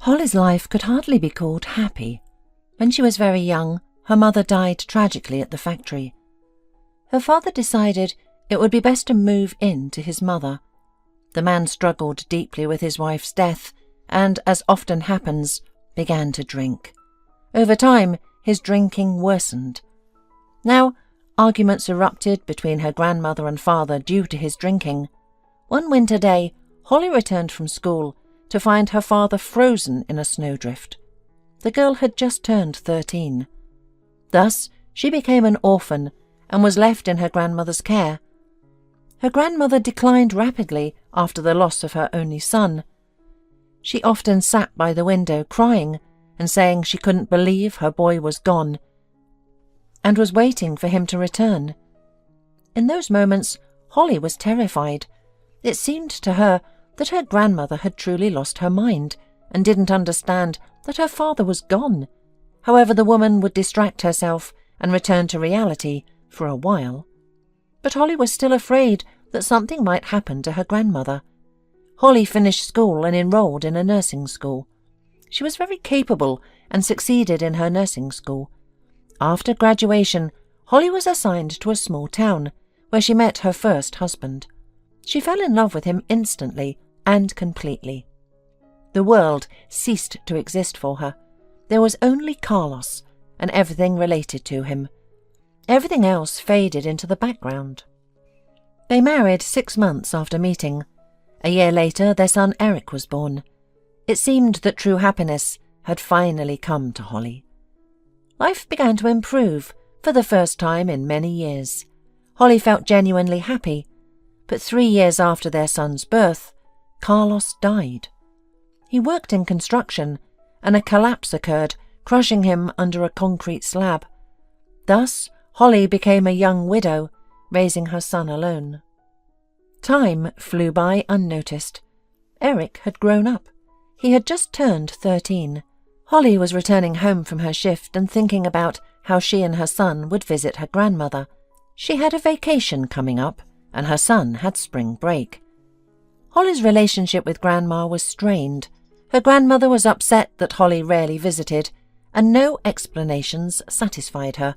Holly's life could hardly be called happy. When she was very young, her mother died tragically at the factory. Her father decided it would be best to move in to his mother. The man struggled deeply with his wife's death and, as often happens, began to drink. Over time, his drinking worsened. Now, arguments erupted between her grandmother and father due to his drinking. One winter day, Holly returned from school to find her father frozen in a snowdrift. The girl had just turned 13. Thus, she became an orphan and was left in her grandmother's care. Her grandmother declined rapidly after the loss of her only son. She often sat by the window crying and saying she couldn't believe her boy was gone and was waiting for him to return. In those moments, Holly was terrified. It seemed to her that her grandmother had truly lost her mind and didn't understand that her father was gone. However, the woman would distract herself and return to reality for a while. But Holly was still afraid that something might happen to her grandmother. Holly finished school and enrolled in a nursing school. She was very capable and succeeded in her nursing school. After graduation, Holly was assigned to a small town where she met her first husband. She fell in love with him instantly and completely. The world ceased to exist for her. There was only Carlos and everything related to him. Everything else faded into the background. They married 6 months after meeting. A year later, their son Eric was born. It seemed that true happiness had finally come to Holly. Life began to improve for the first time in many years. Holly felt genuinely happy. But 3 years after their son's birth, Carlos died. He worked in construction, and a collapse occurred, crushing him under a concrete slab. Thus, Holly became a young widow, raising her son alone. Time flew by unnoticed. Eric had grown up. He had just turned 13. Holly was returning home from her shift and thinking about how she and her son would visit her grandmother. She had a vacation coming up, and her son had spring break. Holly's relationship with Grandma was strained. Her grandmother was upset that Holly rarely visited, and no explanations satisfied her,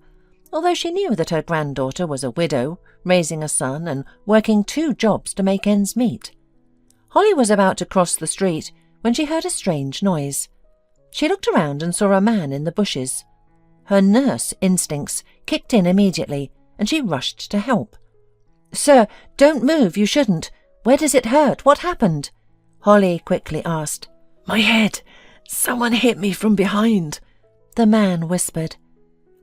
although she knew that her granddaughter was a widow, raising a son and working 2 jobs to make ends meet. Holly was about to cross the street when she heard a strange noise. She looked around and saw a man in the bushes. Her nurse instincts kicked in immediately, and she rushed to help. "Sir, don't move, you shouldn't. Where does it hurt? What happened?" Holly quickly asked. "My head. Someone hit me from behind," the man whispered.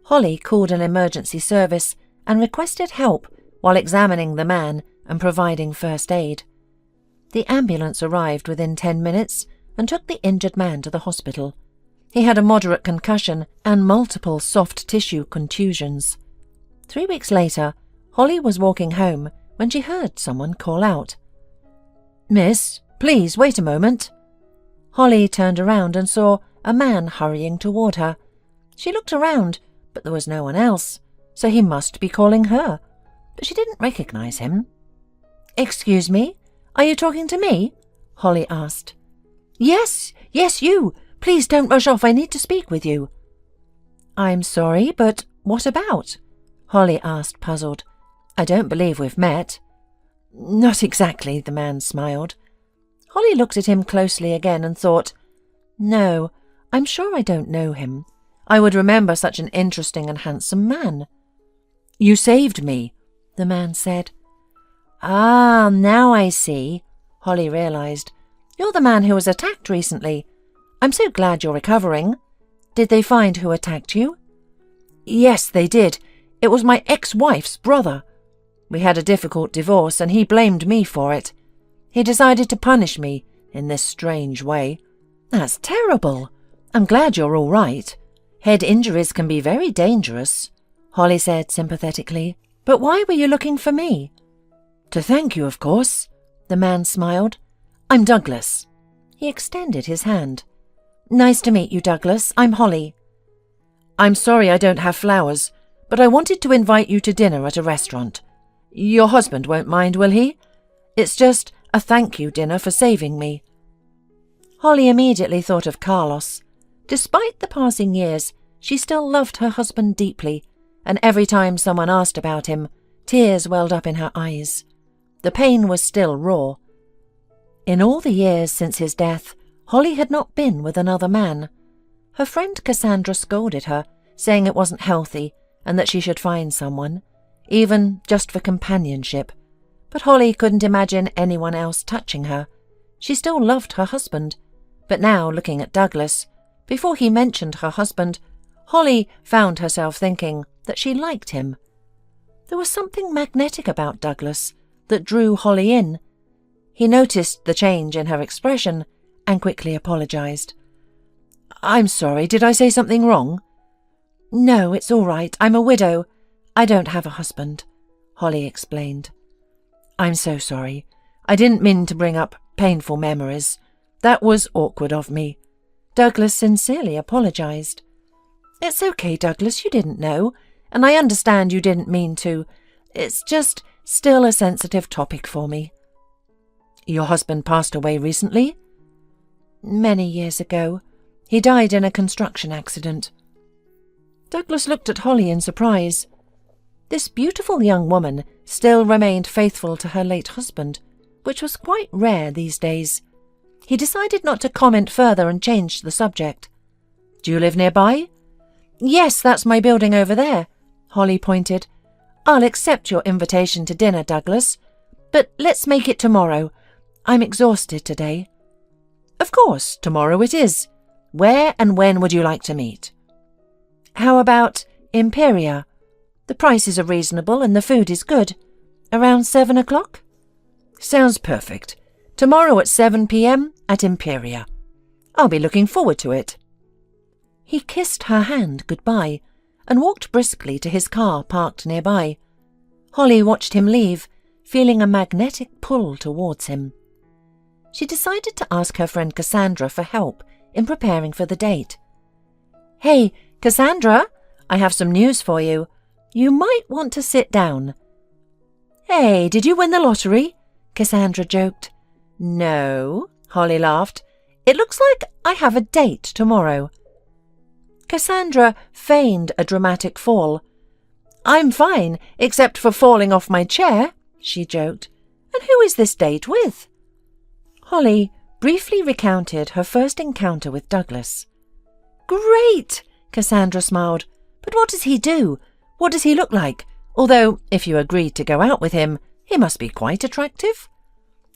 Holly called an emergency service and requested help while examining the man and providing first aid. The ambulance arrived within 10 minutes and took the injured man to the hospital. He had a moderate concussion and multiple soft tissue contusions. 3 weeks later, Holly was walking home when she heard someone call out, "Miss, please wait a moment." Holly turned around and saw a man hurrying toward her. She looked around, but there was no one else, so he must be calling her. But she didn't recognize him. "Excuse me, are you talking to me?" Holly asked. Yes, you. Please don't rush off. I need to speak with you." "I'm sorry, but what about?" Holly asked, puzzled. "I don't believe we've met." "Not exactly," the man smiled. Holly looked at him closely again and thought, "No, I'm sure I don't know him. I would remember such an interesting and handsome man." "You saved me," the man said. "Ah, now I see," Holly realized. "You're the man who was attacked recently. I'm so glad you're recovering. Did they find who attacked you?" "Yes, they did. It was my ex-wife's brother. We had a difficult divorce and he blamed me for it. He decided to punish me in this strange way." "That's terrible. I'm glad you're all right. Head injuries can be very dangerous," Holly said sympathetically. "But why were you looking for me?" "To thank you, of course," the man smiled. "I'm Douglas." He extended his hand. "Nice to meet you, Douglas. I'm Holly." "I'm sorry I don't have flowers, but I wanted to invite you to dinner at a restaurant. Your husband won't mind, will he? It's just a thank you dinner for saving me." Holly immediately thought of Carlos. Despite the passing years, she still loved her husband deeply, and every time someone asked about him, tears welled up in her eyes. The pain was still raw. In all the years since his death, Holly had not been with another man. Her friend Cassandra scolded her, saying it wasn't healthy and that she should find someone, even just for companionship. But Holly couldn't imagine anyone else touching her. She still loved her husband. But now, looking at Douglas, before he mentioned her husband, Holly found herself thinking that she liked him. There was something magnetic about Douglas that drew Holly in. He noticed the change in her expression and quickly apologized. "I'm sorry, did I say something wrong?" "No, it's all right. I'm a widow. I don't have a husband," Holly explained. "I'm so sorry. I didn't mean to bring up painful memories. That was awkward of me." Douglas sincerely apologized. "It's okay, Douglas, you didn't know, and I understand you didn't mean to. It's just still a sensitive topic for me." "Your husband passed away recently?" "Many years ago. He died in a construction accident." Douglas looked at Holly in surprise. This beautiful young woman still remained faithful to her late husband, which was quite rare these days. He decided not to comment further and changed the subject. "Do you live nearby?" "Yes, that's my building over there," Holly pointed. "I'll accept your invitation to dinner, Douglas, but let's make it tomorrow. I'm exhausted today." "Of course, tomorrow it is. Where and when would you like to meet?" "How about Imperia? The prices are reasonable and the food is good. Around 7 o'clock? "Sounds perfect. Tomorrow at 7 p.m. at Imperia. I'll be looking forward to it." He kissed her hand goodbye and walked briskly to his car parked nearby. Holly watched him leave, feeling a magnetic pull towards him. She decided to ask her friend Cassandra for help in preparing for the date. "Hey, Cassandra, I have some news for you. You might want to sit down." "Hey, did you win the lottery?" Cassandra joked. "No," Holly laughed. "It looks like I have a date tomorrow." Cassandra feigned a dramatic fall. "I'm fine, except for falling off my chair," she joked. "And who is this date with?" Holly briefly recounted her first encounter with Douglas. "Great!" Cassandra smiled. "But what does he do? What does he look like? Although, if you agreed to go out with him, he must be quite attractive."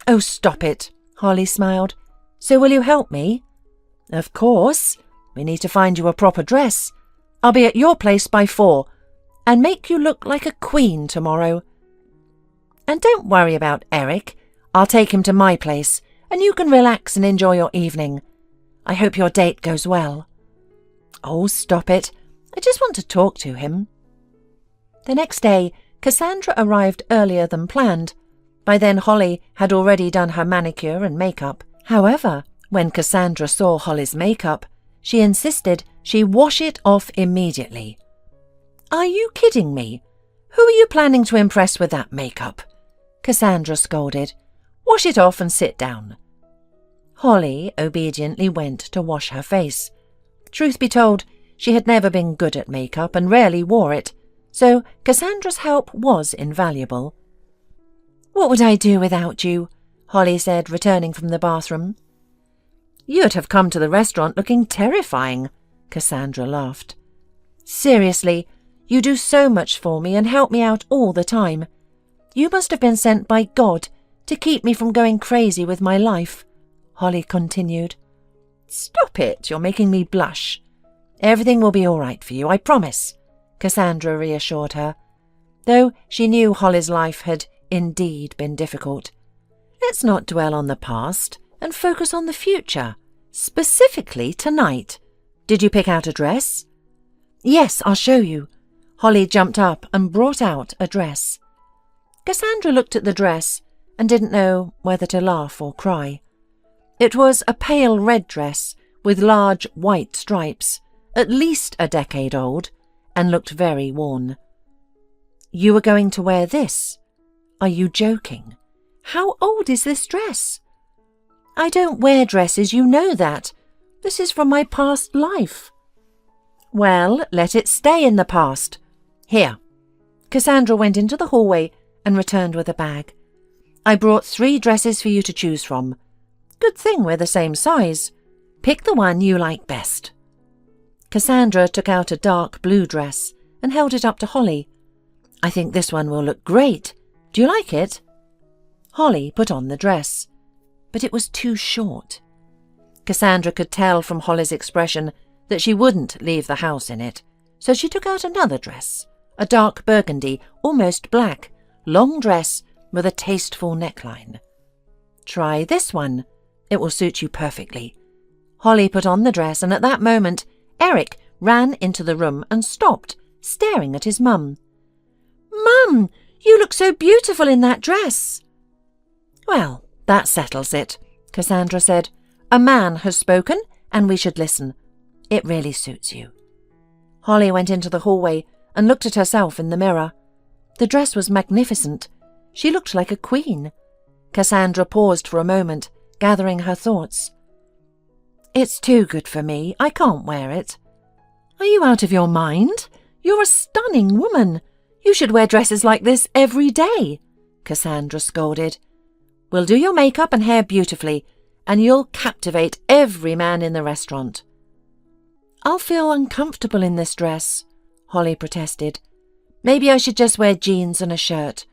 "Oh, stop it," Holly smiled. "So will you help me?" "Of course. We need to find you a proper dress. I'll be at your place by 4 and make you look like a queen tomorrow. And don't worry about Eric. I'll take him to my place and you can relax and enjoy your evening. I hope your date goes well." "Oh, stop it. I just want to talk to him." The next day, Cassandra arrived earlier than planned. By then, Holly had already done her manicure and makeup. However, when Cassandra saw Holly's makeup, she insisted she wash it off immediately. "Are you kidding me? Who are you planning to impress with that makeup?" Cassandra scolded. "Wash it off and sit down." Holly obediently went to wash her face. Truth be told, she had never been good at makeup and rarely wore it, so Cassandra's help was invaluable. "What would I do without you?" Holly said, returning from the bathroom. "You'd have come to the restaurant looking terrifying," Cassandra laughed. "Seriously, you do so much for me and help me out all the time. You must have been sent by God to keep me from going crazy with my life," Holly continued. "Stop it, you're making me blush. Everything will be all right for you, I promise," Cassandra reassured her, though she knew Holly's life had indeed been difficult. "Let's not dwell on the past and focus on the future, specifically tonight. Did you pick out a dress?" "Yes, I'll show you." Holly jumped up and brought out a dress. Cassandra looked at the dress and didn't know whether to laugh or cry. It was a pale red dress with large white stripes, at least a decade old, and looked very worn. "You were going to wear this? Are you joking? How old is this dress?" I don't wear dresses, you know that. This is from my past life. Well, let it stay in the past. Here. Cassandra went into the hallway and returned with a bag. I brought 3 dresses for you to choose from. Good thing we're the same size. Pick the one you like best. Cassandra took out a dark blue dress and held it up to Holly. I think this one will look great. Do you like it? Holly put on the dress, but it was too short. Cassandra could tell from Holly's expression that she wouldn't leave the house in it, so she took out another dress, a dark burgundy, almost black, long dress with a tasteful neckline. Try this one. It will suit you perfectly. Holly put on the dress, and at that moment, Eric ran into the room and stopped, staring at his mum. "Mum, you look so beautiful in that dress." "Well, that settles it," Cassandra said. "A man has spoken, and we should listen. It really suits you." Holly went into the hallway and looked at herself in the mirror. The dress was magnificent. She looked like a queen. Cassandra paused for a moment, gathering her thoughts. "It's too good for me. I can't wear it." "Are you out of your mind? You're a stunning woman. You should wear dresses like this every day," Cassandra scolded. "We'll do your makeup and hair beautifully, and you'll captivate every man in the restaurant." "I'll feel uncomfortable in this dress," Holly protested. "Maybe I should just wear jeans and a shirt.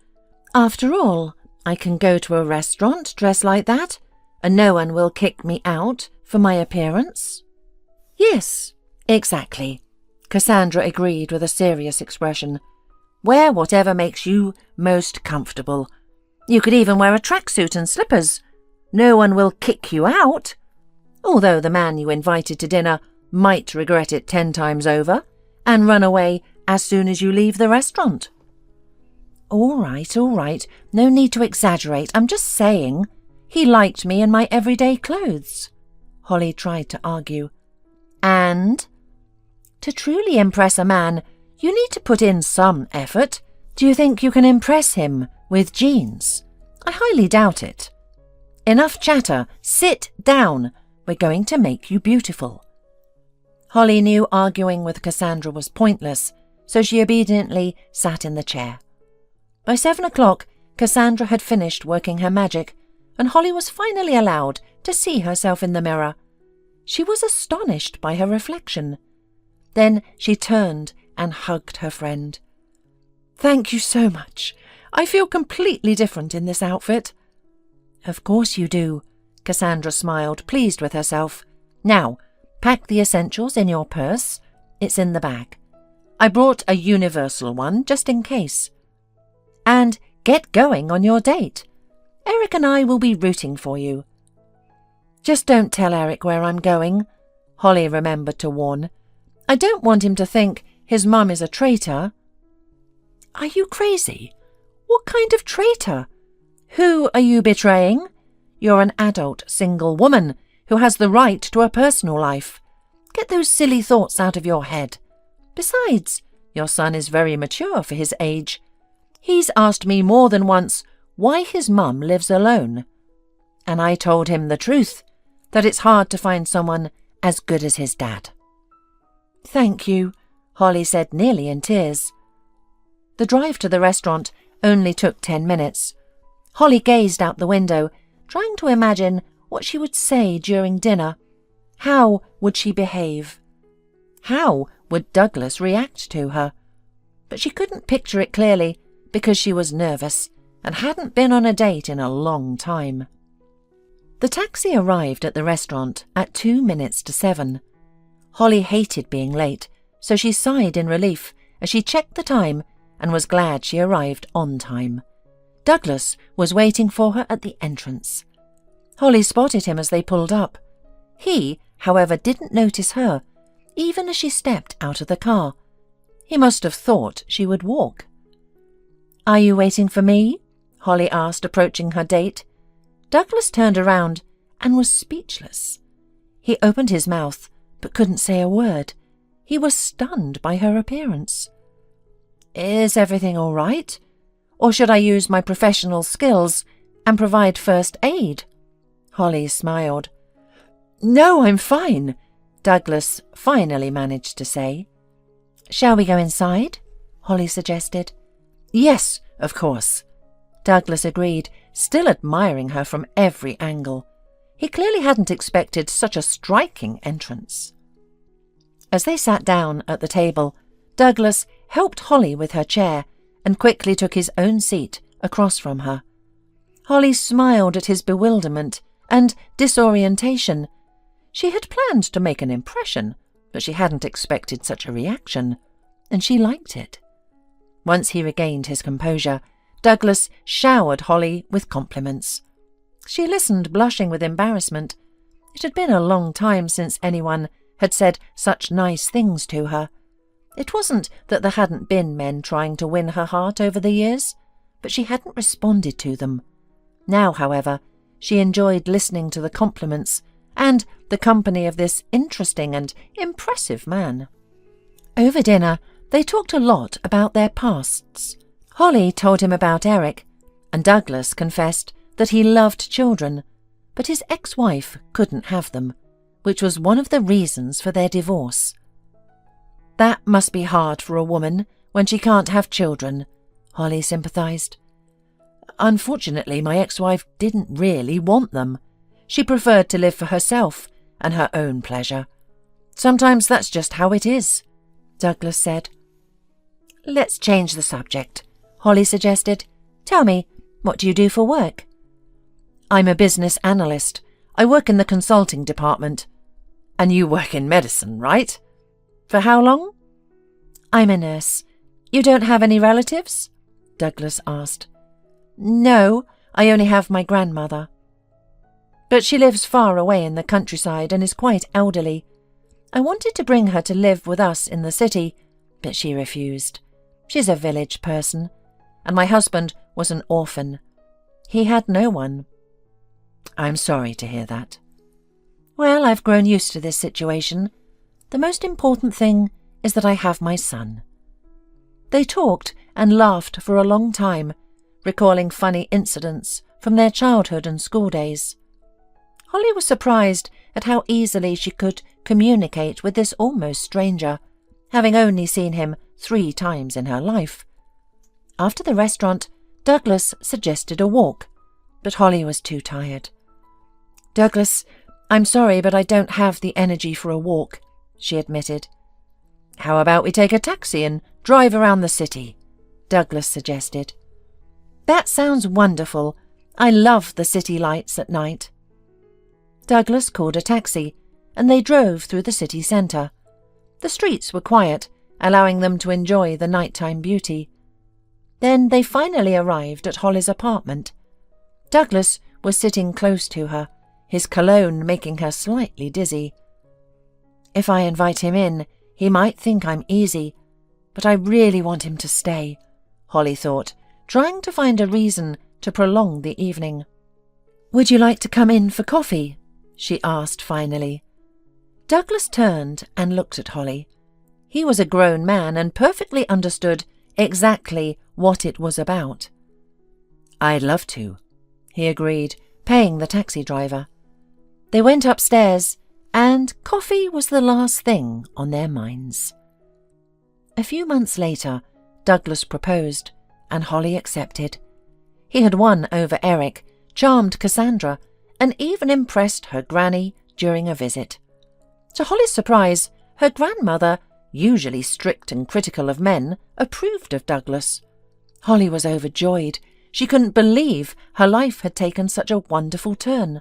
After all, I can go to a restaurant dressed like that, and no one will kick me out for my appearance." "Yes, exactly," Cassandra agreed with a serious expression. "Wear whatever makes you most comfortable. You could even wear a tracksuit and slippers. No one will kick you out, although the man you invited to dinner might regret it 10 times over and run away as soon as you leave the restaurant." All right. No need to exaggerate. I'm just saying. He liked me in my everyday clothes," Holly tried to argue. "And? To truly impress a man, you need to put in some effort. Do you think you can impress him with jeans? I highly doubt it. Enough chatter. Sit down. We're going to make you beautiful." Holly knew arguing with Cassandra was pointless, so she obediently sat in the chair. By 7 o'clock, Cassandra had finished working her magic, and Holly was finally allowed to see herself in the mirror. She was astonished by her reflection. Then she turned and hugged her friend. "Thank you so much. I feel completely different in this outfit." "Of course you do," Cassandra smiled, pleased with herself. "Now, pack the essentials in your purse. It's in the bag. I brought a universal one just in case. And get going on your date. Eric and I will be rooting for you." "Just don't tell Eric where I'm going," Holly remembered to warn. "I don't want him to think his mum is a traitor." "Are you crazy? What kind of traitor? Who are you betraying? You're an adult single woman who has the right to a personal life. Get those silly thoughts out of your head. Besides, your son is very mature for his age. He's asked me more than once why his mum lives alone. And I told him the truth, that it's hard to find someone as good as his dad." "Thank you," Holly said, nearly in tears. The drive to the restaurant only took 10 minutes. Holly gazed out the window, trying to imagine what she would say during dinner. How would she behave? How would Douglas react to her? But she couldn't picture it clearly because she was nervous and hadn't been on a date in a long time. The taxi arrived at the restaurant at 2 minutes to 7. Holly hated being late, so she sighed in relief as she checked the time and was glad she arrived on time. Douglas was waiting for her at the entrance. Holly spotted him as they pulled up. He, however, didn't notice her, even as she stepped out of the car. He must have thought she would walk. "Are you waiting for me?" Holly asked, approaching her date. Douglas turned around and was speechless. He opened his mouth but couldn't say a word. He was stunned by her appearance. "Is everything all right? Or should I use my professional skills and provide first aid?" Holly smiled. "No, I'm fine," Douglas finally managed to say. "Shall we go inside?" Holly suggested. "Yes, of course," Douglas agreed, still admiring her from every angle. He clearly hadn't expected such a striking entrance. As they sat down at the table, Douglas helped Holly with her chair and quickly took his own seat across from her. Holly smiled at his bewilderment and disorientation. She had planned to make an impression, but she hadn't expected such a reaction, and she liked it. Once he regained his composure, Douglas showered Holly with compliments. She listened, blushing with embarrassment. It had been a long time since anyone had said such nice things to her. It wasn't that there hadn't been men trying to win her heart over the years, but she hadn't responded to them. Now, however, she enjoyed listening to the compliments and the company of this interesting and impressive man. Over dinner, they talked a lot about their pasts. Holly told him about Eric, and Douglas confessed that he loved children, but his ex-wife couldn't have them, which was one of the reasons for their divorce. "That must be hard for a woman when she can't have children," Holly sympathized. "Unfortunately, my ex-wife didn't really want them. She preferred to live for herself and her own pleasure. Sometimes that's just how it is," Douglas said. "Let's change the subject," Holly suggested. "Tell me, what do you do for work?" "I'm a business analyst. I work in the consulting department." "And you work in medicine, right? For how long?" "I'm a nurse. You don't have any relatives?" Douglas asked. "No, I only have my grandmother. But she lives far away in the countryside and is quite elderly. I wanted to bring her to live with us in the city, but she refused. She's a village person, and my husband was an orphan. He had no one." "I'm sorry to hear that." "Well, I've grown used to this situation. The most important thing is that I have my son." They talked and laughed for a long time, recalling funny incidents from their childhood and school days. Holly was surprised at how easily she could communicate with this almost stranger, having only seen him 3 times in her life. After the restaurant, Douglas suggested a walk, but Holly was too tired. "Douglas, I'm sorry, but I don't have the energy for a walk," she admitted. "How about we take a taxi and drive around the city?" Douglas suggested. "That sounds wonderful. I love the city lights at night." Douglas called a taxi, and they drove through the city centre. The streets were quiet, allowing them to enjoy the nighttime beauty. Then they finally arrived at Holly's apartment. Douglas was sitting close to her, his cologne making her slightly dizzy. "If I invite him in, he might think I'm easy, but I really want him to stay," Holly thought, trying to find a reason to prolong the evening. "Would you like to come in for coffee?" she asked finally. Douglas turned and looked at Holly. He was a grown man and perfectly understood exactly what it was about. "I'd love to," he agreed, paying the taxi driver. They went upstairs, and coffee was the last thing on their minds. A few months later, Douglas proposed, and Holly accepted. He had won over Eric, charmed Cassandra, and even impressed her granny during a visit. To Holly's surprise, her grandmother, usually strict and critical of men, approved of Douglas. Holly was overjoyed. She couldn't believe her life had taken such a wonderful turn.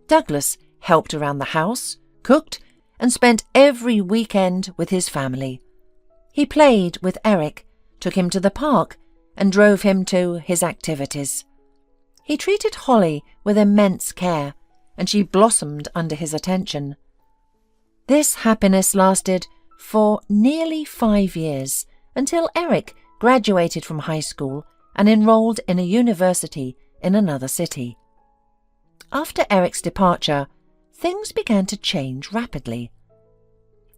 Douglas helped around the house, cooked, and spent every weekend with his family. He played with Eric, took him to the park, and drove him to his activities. He treated Holly with immense care, and she blossomed under his attention. This happiness lasted for nearly 5 years, until Eric graduated from high school and enrolled in a university in another city. After Eric's departure, things began to change rapidly.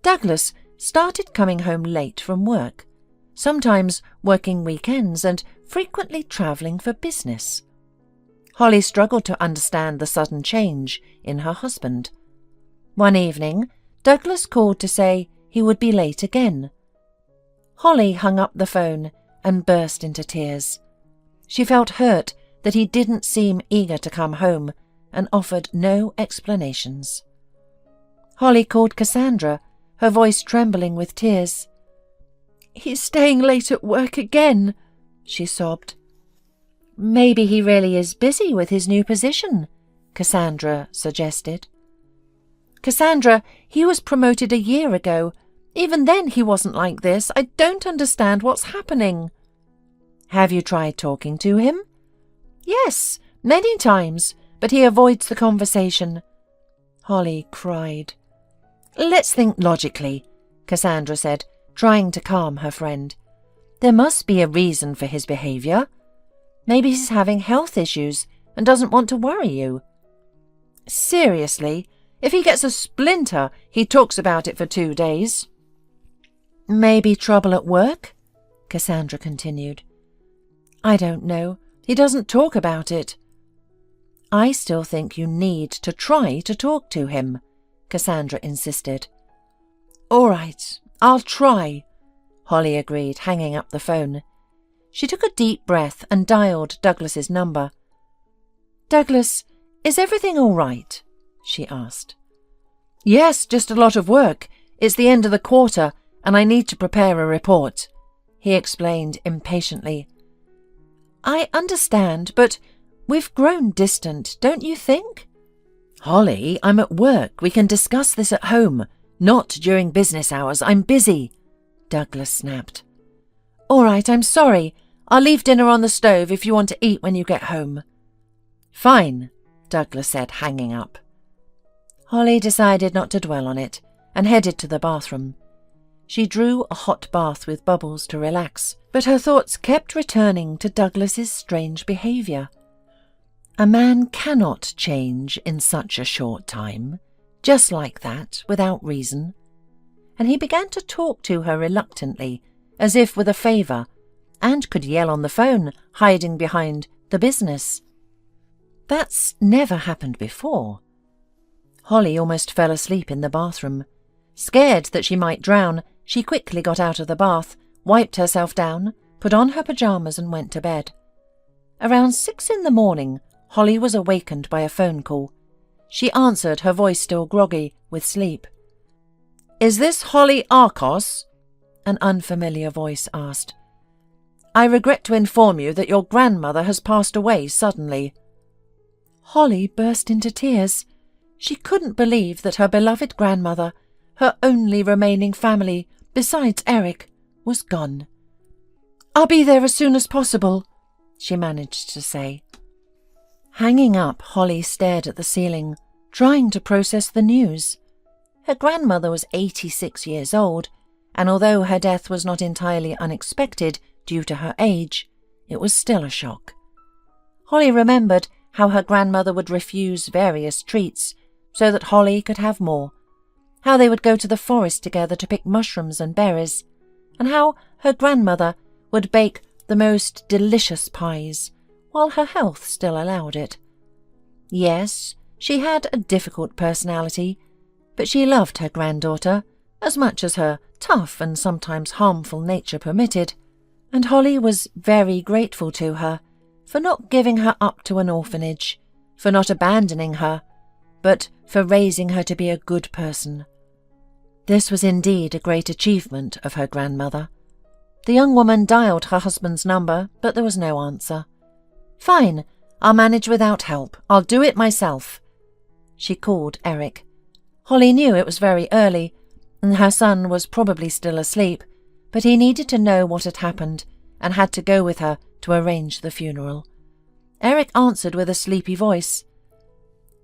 Douglas started coming home late from work, sometimes working weekends and frequently travelling for business. Holly struggled to understand the sudden change in her husband. One evening, Douglas called to say he would be late again. Holly hung up the phone and burst into tears. She felt hurt that he didn't seem eager to come home and offered no explanations. Holly called Cassandra, her voice trembling with tears. "He's staying late at work again," she sobbed. "Maybe he really is busy with his new position," Cassandra suggested. "Cassandra, he was promoted a year ago. Even then he wasn't like this. I don't understand what's happening." "Have you tried talking to him?" "Yes, many times, but he avoids the conversation." Holly cried. "Let's think logically," Cassandra said, trying to calm her friend. "There must be a reason for his behaviour. Maybe he's having health issues and doesn't want to worry you." "Seriously, if he gets a splinter, he talks about it for 2 days." "Maybe trouble at work?" Cassandra continued. "I don't know. He doesn't talk about it." "I still think you need to try to talk to him," Cassandra insisted. "All right, I'll try," Holly agreed, hanging up the phone. She took a deep breath and dialed Douglas's number. "Douglas, is everything all right?" she asked. "Yes, just a lot of work. It's the end of the quarter, and I need to prepare a report," he explained impatiently. "I understand, but we've grown distant, don't you think?" "Holly, I'm at work. We can discuss this at home, not during business hours. I'm busy," Douglas snapped. "All right, I'm sorry. I'll leave dinner on the stove if you want to eat when you get home." "Fine," Douglas said, hanging up. Holly decided not to dwell on it and headed to the bathroom. She drew a hot bath with bubbles to relax, but her thoughts kept returning to Douglas's strange behaviour. A man cannot change in such a short time, just like that, without reason. And he began to talk to her reluctantly, as if with a favour, and could yell on the phone, hiding behind the business. That's never happened before. Holly almost fell asleep in the bathroom. Scared that she might drown, she quickly got out of the bath, wiped herself down, put on her pyjamas and went to bed. Around 6 in the morning, Holly was awakened by a phone call. She answered, her voice still groggy with sleep. "Is this Holly Arcos?" an unfamiliar voice asked. "I regret to inform you that your grandmother has passed away suddenly." Holly burst into tears. She couldn't believe that her beloved grandmother, her only remaining family, besides Eric, was gone. "I'll be there as soon as possible," she managed to say. Hanging up, Holly stared at the ceiling, trying to process the news. Her grandmother was 86 years old, and although her death was not entirely unexpected due to her age, it was still a shock. Holly remembered how her grandmother would refuse various treats so that Holly could have more, how they would go to the forest together to pick mushrooms and berries, and how her grandmother would bake the most delicious pies, while her health still allowed it. Yes, she had a difficult personality, but she loved her granddaughter as much as her tough and sometimes harmful nature permitted, and Holly was very grateful to her for not giving her up to an orphanage, for not abandoning her, but for raising her to be a good person. This was indeed a great achievement of her grandmother. The young woman dialed her husband's number, but there was no answer. "Fine, I'll manage without help. I'll do it myself." She called Eric. Holly knew it was very early, and her son was probably still asleep, but he needed to know what had happened and had to go with her to arrange the funeral. Eric answered with a sleepy voice.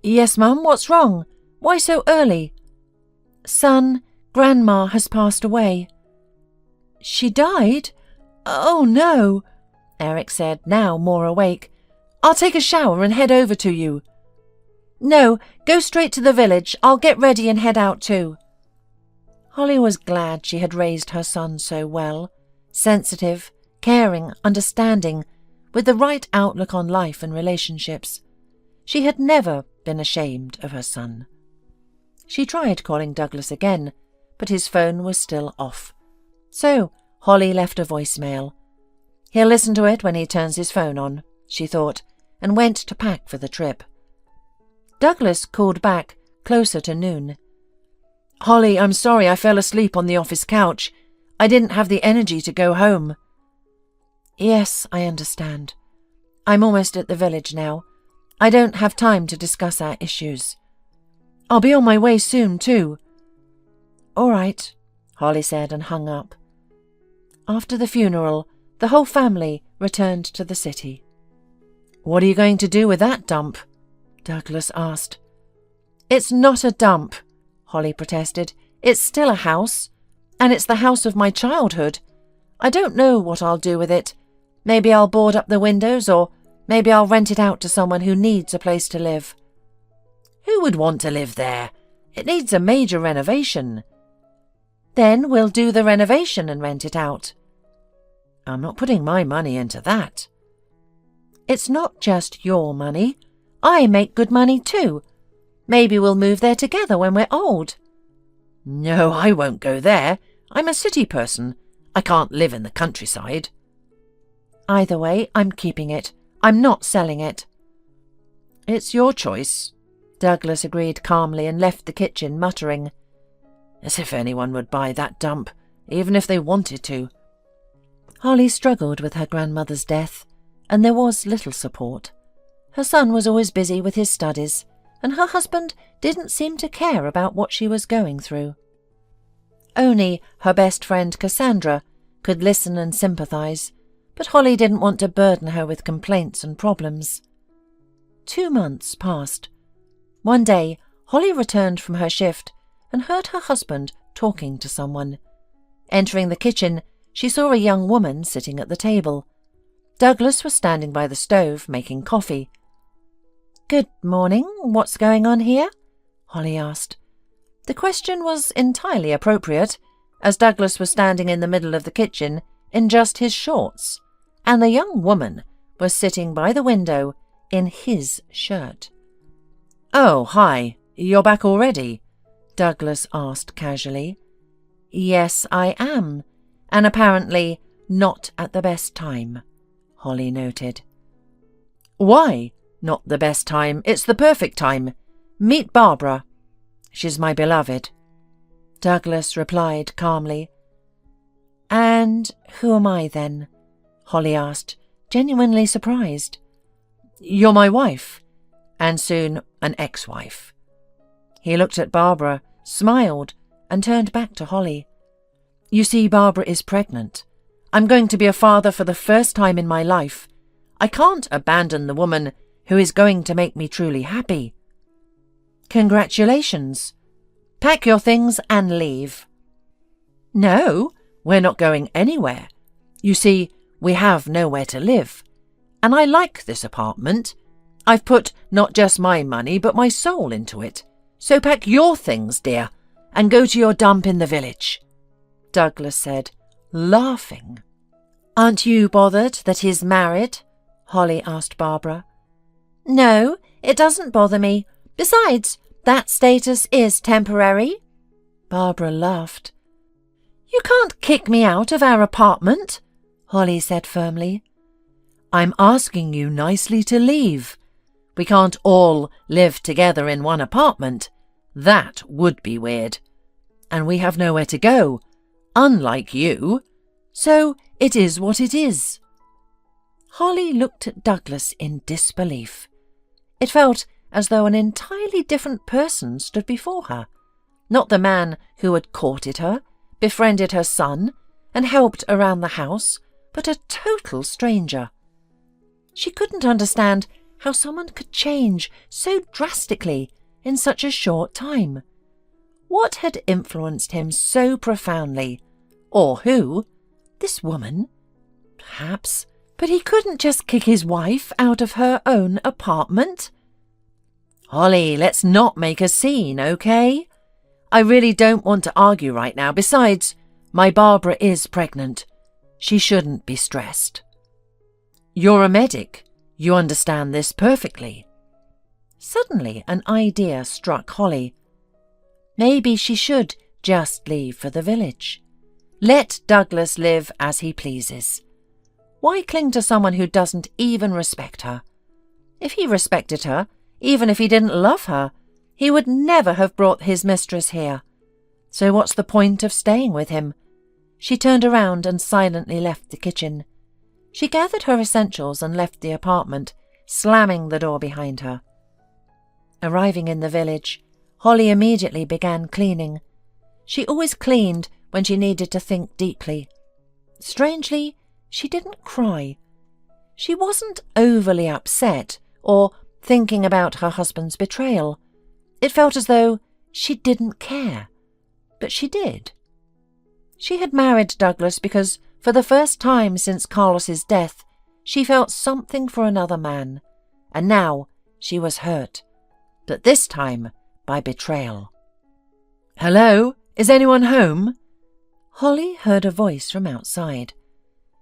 "Yes, Mum, what's wrong? Why so early?" "Son, Grandma has passed away." "She died? Oh, no," Eric said, now more awake. "I'll take a shower and head over to you." "No, go straight to the village. I'll get ready and head out too." Holly was glad she had raised her son so well, sensitive, caring, understanding, with the right outlook on life and relationships. She had never been ashamed of her son. She tried calling Douglas again, but his phone was still off. So Holly left a voicemail. He'll listen to it when he turns his phone on, she thought, and went to pack for the trip. Douglas called back closer to noon. "Holly, I'm sorry I fell asleep on the office couch. I didn't have the energy to go home." "Yes, I understand. I'm almost at the village now. I don't have time to discuss our issues. I'll be on my way soon, too." "All right," Holly said and hung up. After the funeral, the whole family returned to the city. "What are you going to do with that dump?" Douglas asked. "It's not a dump," Holly protested. "It's still a house, and it's the house of my childhood. I don't know what I'll do with it. Maybe I'll board up the windows, or maybe I'll rent it out to someone who needs a place to live." "Who would want to live there? It needs a major renovation." "Then we'll do the renovation and rent it out." "I'm not putting my money into that." "It's not just your money. I make good money too. Maybe we'll move there together when we're old." "No, I won't go there. I'm a city person. I can't live in the countryside." "Either way, I'm keeping it. I'm not selling it." "It's your choice," Douglas agreed calmly and left the kitchen, muttering, "As if anyone would buy that dump, even if they wanted to." Holly struggled with her grandmother's death, and there was little support. Her son was always busy with his studies, and her husband didn't seem to care about what she was going through. Only her best friend Cassandra could listen and sympathize, but Holly didn't want to burden her with complaints and problems. 2 months passed. One day, Holly returned from her shift and heard her husband talking to someone. Entering the kitchen, she saw a young woman sitting at the table. Douglas was standing by the stove making coffee. "Good morning. What's going on here?" Holly asked. The question was entirely appropriate, as Douglas was standing in the middle of the kitchen in just his shorts, and the young woman was sitting by the window in his shirt. "Oh, hi. You're back already?" Douglas asked casually. "Yes, I am, and apparently not at the best time," Holly noted. "Why not the best time? It's the perfect time. Meet Barbara. She's my beloved," Douglas replied calmly. "And who am I then?" Holly asked, genuinely surprised. "You're my wife, and soon an ex-wife." He looked at Barbara, smiled, and turned back to Holly. "You see, Barbara is pregnant. I'm going to be a father for the first time in my life. I can't abandon the woman who is going to make me truly happy." "Congratulations. Pack your things and leave." "No, we're not going anywhere. You see, we have nowhere to live, and I like this apartment. I've put not just my money but my soul into it. So pack your things, dear, and go to your dump in the village," Douglas said, laughing. "Aren't you bothered that he's married?" Holly asked Barbara. "No, it doesn't bother me. Besides, that status is temporary." Barbara laughed. "You can't kick me out of our apartment," Holly said firmly. "I'm asking you nicely to leave. We can't all live together in one apartment. That would be weird. And we have nowhere to go, unlike you. So it is what it is." Holly looked at Douglas in disbelief. It felt as though an entirely different person stood before her, not the man who had courted her, befriended her son, and helped around the house, but a total stranger. She couldn't understand how someone could change so drastically in such a short time. What had influenced him so profoundly? Or who? This woman? Perhaps. But he couldn't just kick his wife out of her own apartment. "Holly, let's not make a scene, okay? I really don't want to argue right now. Besides, my Barbara is pregnant. She shouldn't be stressed." "You're a medic. You understand this perfectly." Suddenly an idea struck Holly. Maybe she should just leave for the village. Let Douglas live as he pleases. Why cling to someone who doesn't even respect her? If he respected her, even if he didn't love her, he would never have brought his mistress here. So what's the point of staying with him? She turned around and silently left the kitchen. She gathered her essentials and left the apartment, slamming the door behind her. Arriving in the village, Holly immediately began cleaning. She always cleaned when she needed to think deeply. Strangely, she didn't cry. She wasn't overly upset or thinking about her husband's betrayal. It felt as though she didn't care. But she did. She had married Douglas because, for the first time since Carlos's death, she felt something for another man, and now she was hurt. But this time by betrayal. "Hello? Is anyone home?" Holly heard a voice from outside.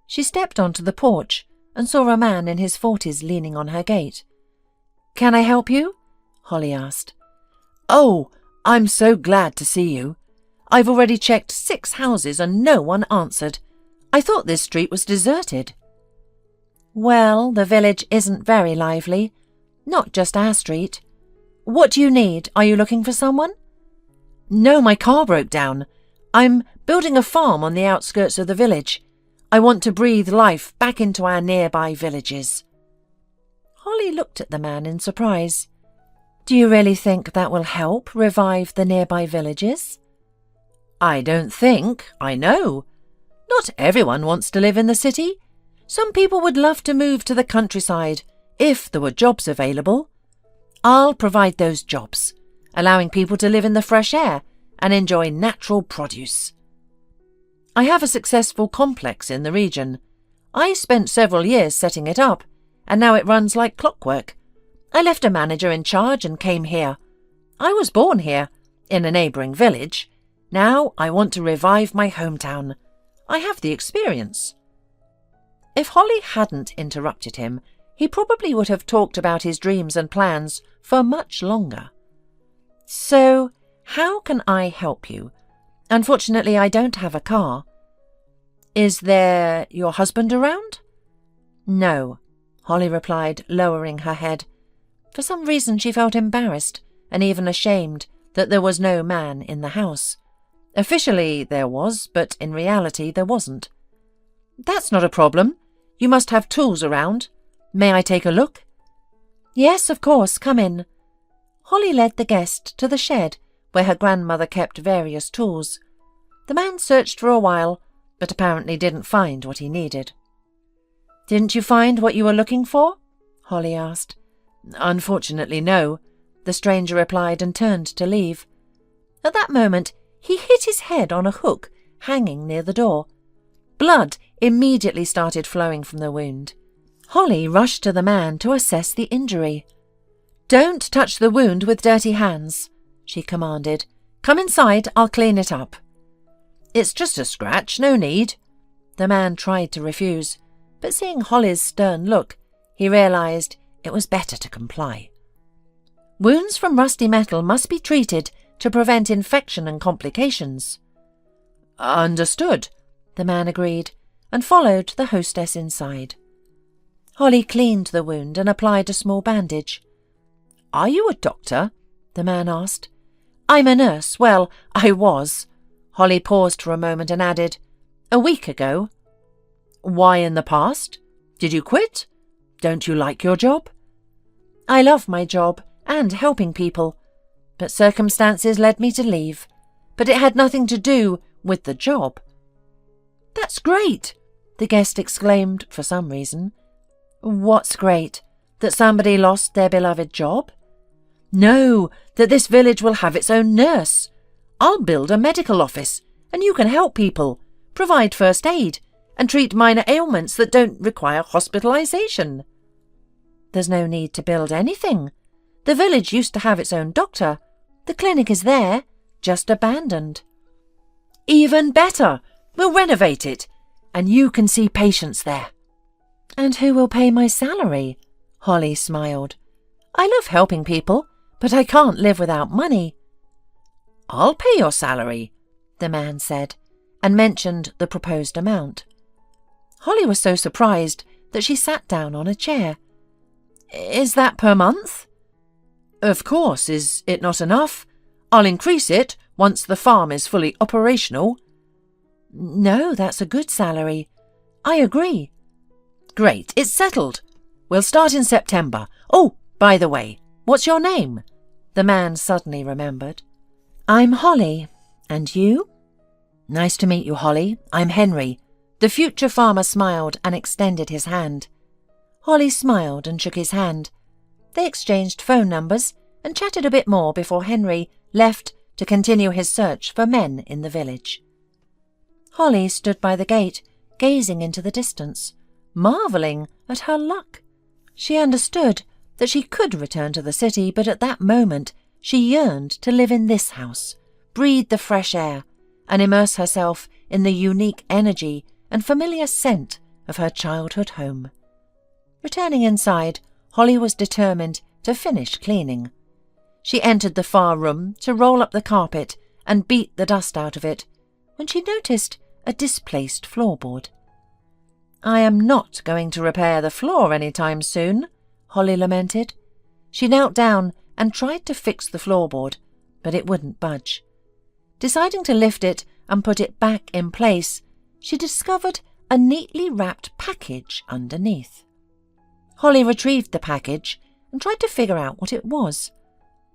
She stepped onto the porch and saw a man in his 40s leaning on her gate. "Can I help you?" Holly asked. "Oh, I'm so glad to see you. I've already checked 6 houses and no one answered. I thought this street was deserted." "Well, the village isn't very lively. Not just our street. What do you need? Are you looking for someone?" "No, my car broke down. I'm building a farm on the outskirts of the village. I want to breathe life back into our nearby villages." Holly looked at the man in surprise. "Do you really think that will help revive the nearby villages?" "I don't think, I know. Not everyone wants to live in the city. Some people would love to move to the countryside if there were jobs available. I'll provide those jobs, allowing people to live in the fresh air and enjoy natural produce. I have a successful complex in the region. I spent several years setting it up, and now it runs like clockwork. I left a manager in charge and came here. I was born here, in a neighbouring village. Now I want to revive my hometown. I have the experience." If Holly hadn't interrupted him, he probably would have talked about his dreams and plans for much longer. "So, how can I help you? Unfortunately, I don't have a car." "Is there your husband around?" "No," Holly replied, lowering her head. For some reason she felt embarrassed and even ashamed that there was no man in the house. Officially there was, but in reality there wasn't. "That's not a problem. You must have tools around. May I take a look?" "Yes, of course. Come in." Holly led the guest to the shed where her grandmother kept various tools. The man searched for a while, but apparently didn't find what he needed. "Didn't you find what you were looking for?" Holly asked. "Unfortunately, no," the stranger replied and turned to leave. At that moment, he hit his head on a hook hanging near the door. Blood immediately started flowing from the wound. Holly rushed to the man to assess the injury. "Don't touch the wound with dirty hands," she commanded. "Come inside, I'll clean it up." "It's just a scratch, no need." The man tried to refuse, but seeing Holly's stern look, he realized it was better to comply. "Wounds from rusty metal must be treated to prevent infection and complications." "Understood," the man agreed, and followed the hostess inside. Holly cleaned the wound and applied a small bandage. "Are you a doctor?" the man asked. "I'm a nurse. Well, I was." Holly paused for a moment and added, "A week ago." "Why in the past? Did you quit? Don't you like your job?" "I love my job and helping people, but circumstances led me to leave. But it had nothing to do with the job." "That's great!" the guest exclaimed for some reason. "What's great? That somebody lost their beloved job?" "No, that this village will have its own nurse. I'll build a medical office, and you can help people, provide first aid, and treat minor ailments that don't require hospitalization." "There's no need to build anything. The village used to have its own doctor. The clinic is there, just abandoned." "Even better! We'll renovate it, and you can see patients there." "And who will pay my salary?" Holly smiled. I love helping people, but I can't live without money." "I'll pay your salary," the man said, and mentioned the proposed amount. Holly was so surprised that she sat down on a chair. "Is that per month?" "Of course. Is it not enough? I'll increase it once the farm is fully operational." "No, that's a good salary. I agree." "Great, it's settled. We'll start in September. Oh, by the way, what's your name?" the man suddenly remembered. "I'm Holly. And you?" "Nice to meet you, Holly. I'm Henry." The future farmer smiled and extended his hand. Holly smiled and shook his hand. They exchanged phone numbers and chatted a bit more before Henry left to continue his search for men in the village. Holly stood by the gate, gazing into the distance, marvelling at her luck. She understood that she could return to the city, but at that moment she yearned to live in this house, breathe the fresh air, and immerse herself in the unique energy and familiar scent of her childhood home. Returning inside, Holly was determined to finish cleaning. She entered the far room to roll up the carpet and beat the dust out of it, when she noticed a displaced floorboard. "I am not going to repair the floor any time soon," Holly lamented. She knelt down and tried to fix the floorboard, but it wouldn't budge. Deciding to lift it and put it back in place, she discovered a neatly wrapped package underneath. Holly retrieved the package and tried to figure out what it was.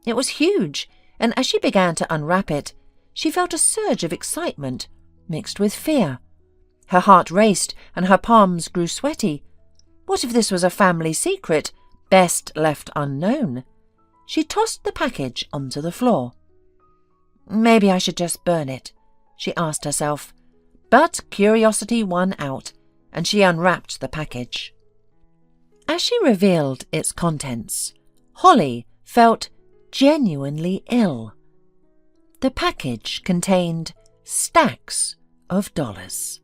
It was huge, and as she began to unwrap it, she felt a surge of excitement mixed with fear. Her heart raced and her palms grew sweaty. What if this was a family secret, best left unknown? She tossed the package onto the floor. "Maybe I should just burn it," she asked herself. But curiosity won out, and she unwrapped the package. As she revealed its contents, Holly felt genuinely ill. The package contained stacks of dollars.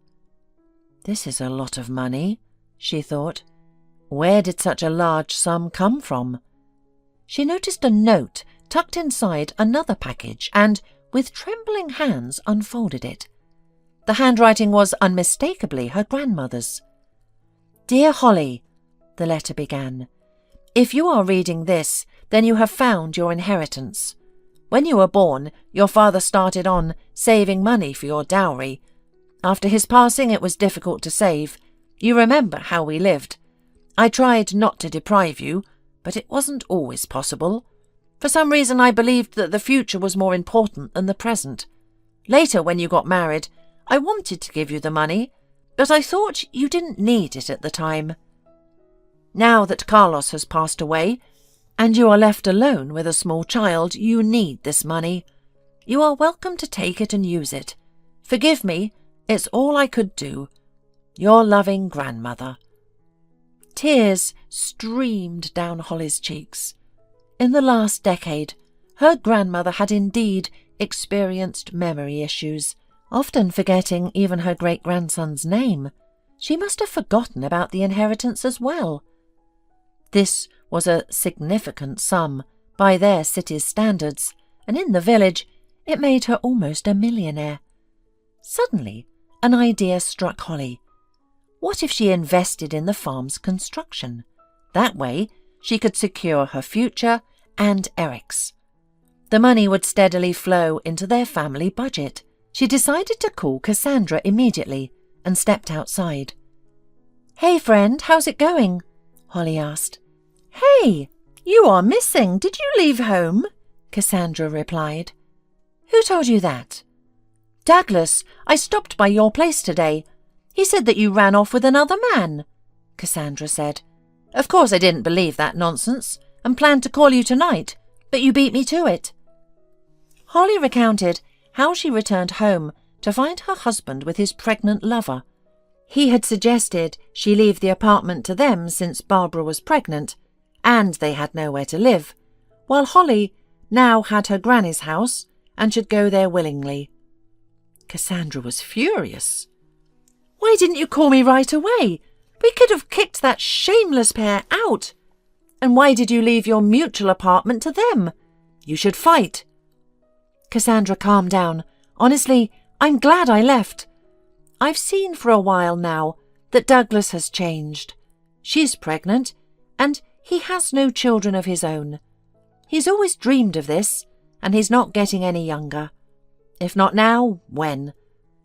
"This is a lot of money," she thought. "Where did such a large sum come from?" She noticed a note tucked inside another package and, with trembling hands, unfolded it. The handwriting was unmistakably her grandmother's. "Dear Holly," the letter began, "if you are reading this, then you have found your inheritance. When you were born, your father started on saving money for your dowry. After his passing, it was difficult to save. You remember how we lived. I tried not to deprive you, but it wasn't always possible. For some reason, I believed that the future was more important than the present. Later, when you got married, I wanted to give you the money, but I thought you didn't need it at the time. Now that Carlos has passed away, and you are left alone with a small child, you need this money. You are welcome to take it and use it. Forgive me, it's all I could do. Your loving grandmother." Tears streamed down Holly's cheeks. In the last decade, her grandmother had indeed experienced memory issues, often forgetting even her great-grandson's name. She must have forgotten about the inheritance as well. This was a significant sum by their city's standards, and in the village it made her almost a millionaire. Suddenly, an idea struck Holly. What if she invested in the farm's construction? That way, she could secure her future and Eric's. The money would steadily flow into their family budget. She decided to call Cassandra immediately and stepped outside. "Hey, friend, how's it going?" Holly asked. "Hey, you are missing. Did you leave home?" Cassandra replied. "Who told you that?" "Douglas, I stopped by your place today. He said that you ran off with another man," Cassandra said. "Of course I didn't believe that nonsense and planned to call you tonight, but you beat me to it." Holly recounted how she returned home to find her husband with his pregnant lover. He had suggested she leave the apartment to them since Barbara was pregnant, and they had nowhere to live, while Holly now had her granny's house and should go there willingly. Cassandra was furious. "Why didn't you call me right away? We could have kicked that shameless pair out." And why did you leave your mutual apartment to them? You should fight." Cassandra, calm down. Honestly, I'm glad I left. I've seen for a while now that Douglas has changed. She's pregnant, and he has no children of his own. He's always dreamed of this, and he's not getting any younger. If not now, when?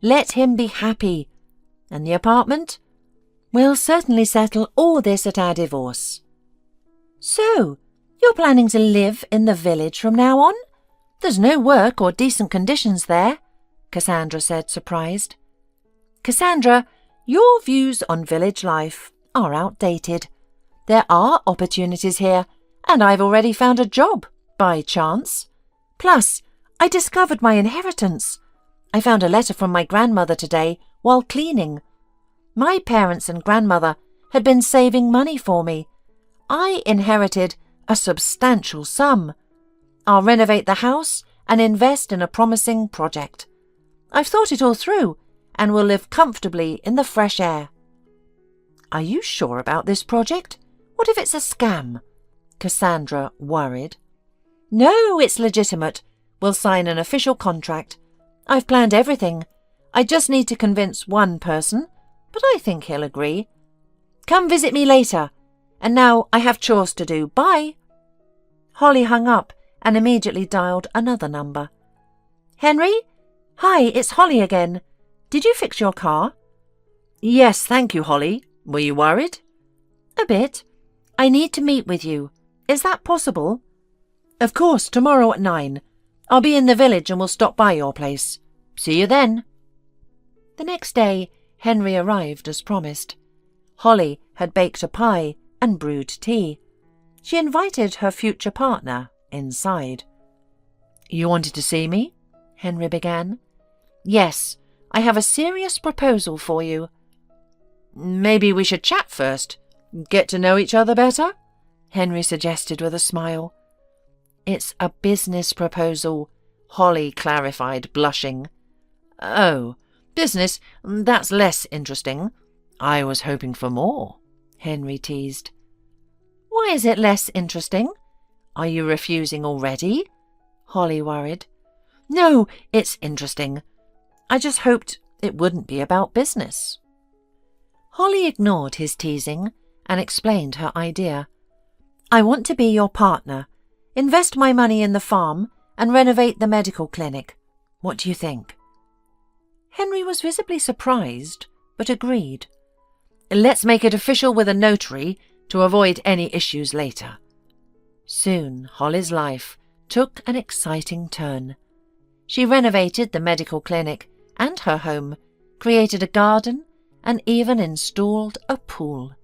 Let him be happy. And the apartment? We'll certainly settle all this at our divorce. So, you're planning to live in the village from now on? There's no work or decent conditions there, Cassandra said, surprised. Cassandra, your views on village life are outdated. There are opportunities here, and I've already found a job, by chance. Plus, I discovered my inheritance. I found a letter from my grandmother today while cleaning. My parents and grandmother had been saving money for me. I inherited a substantial sum. I'll renovate the house and invest in a promising project. I've thought it all through and will live comfortably in the fresh air. Are you sure about this project? What if it's a scam? Cassandra worried. No, it's legitimate. We'll sign an official contract. I've planned everything. I just need to convince one person, but I think he'll agree. Come visit me later. And now I have chores to do. Bye. Holly hung up and immediately dialed another number. Henry? Hi, it's Holly again. Did you fix your car? Yes, thank you, Holly. Were you worried? A bit. I need to meet with you. Is that possible? Of course, tomorrow at 9. I'll be in the village and we'll stop by your place. See you then. The next day, Henry arrived as promised. Holly had baked a pie and brewed tea. She invited her future partner inside. You wanted to see me? Henry began. Yes, I have a serious proposal for you. Maybe we should chat first. Get to know each other better? Henry suggested with a smile. It's a business proposal, Holly clarified, blushing. Oh, business? That's less interesting. I was hoping for more, Henry teased. Why is it less interesting? Are you refusing already? Holly worried. No, it's interesting. I just hoped it wouldn't be about business. Holly ignored his teasing and explained her idea. I want to be your partner, invest my money in the farm and renovate the medical clinic. What do you think? Henry was visibly surprised, but agreed. Let's make it official with a notary to avoid any issues later. Soon Holly's life took an exciting turn. She renovated the medical clinic and her home, created a garden, and even installed a pool.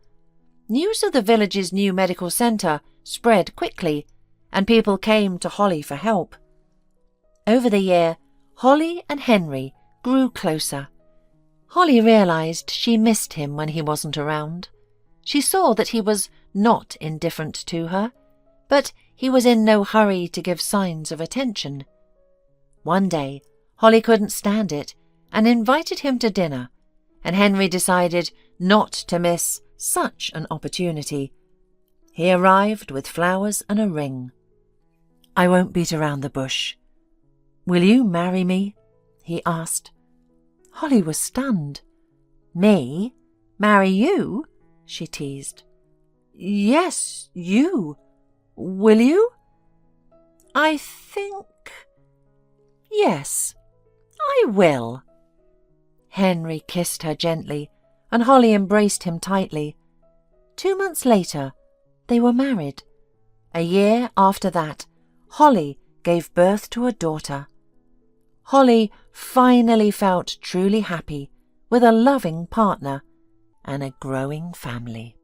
News of the village's new medical centre spread quickly, and people came to Holly for help. Over the year, Holly and Henry grew closer. Holly realised she missed him when he wasn't around. She saw that he was not indifferent to her, but he was in no hurry to give signs of attention. One day, Holly couldn't stand it and invited him to dinner, and Henry decided not to miss such an opportunity. He arrived with flowers and a ring. I won't beat around the bush. Will you marry me? He asked. Holly was stunned. Me? Marry you? She teased. Yes, you. Will you? I think... Yes, I will. Henry kissed her gently, and Holly embraced him tightly. 2 months later, they were married. A year after that, Holly gave birth to a daughter. Holly finally felt truly happy with a loving partner and a growing family.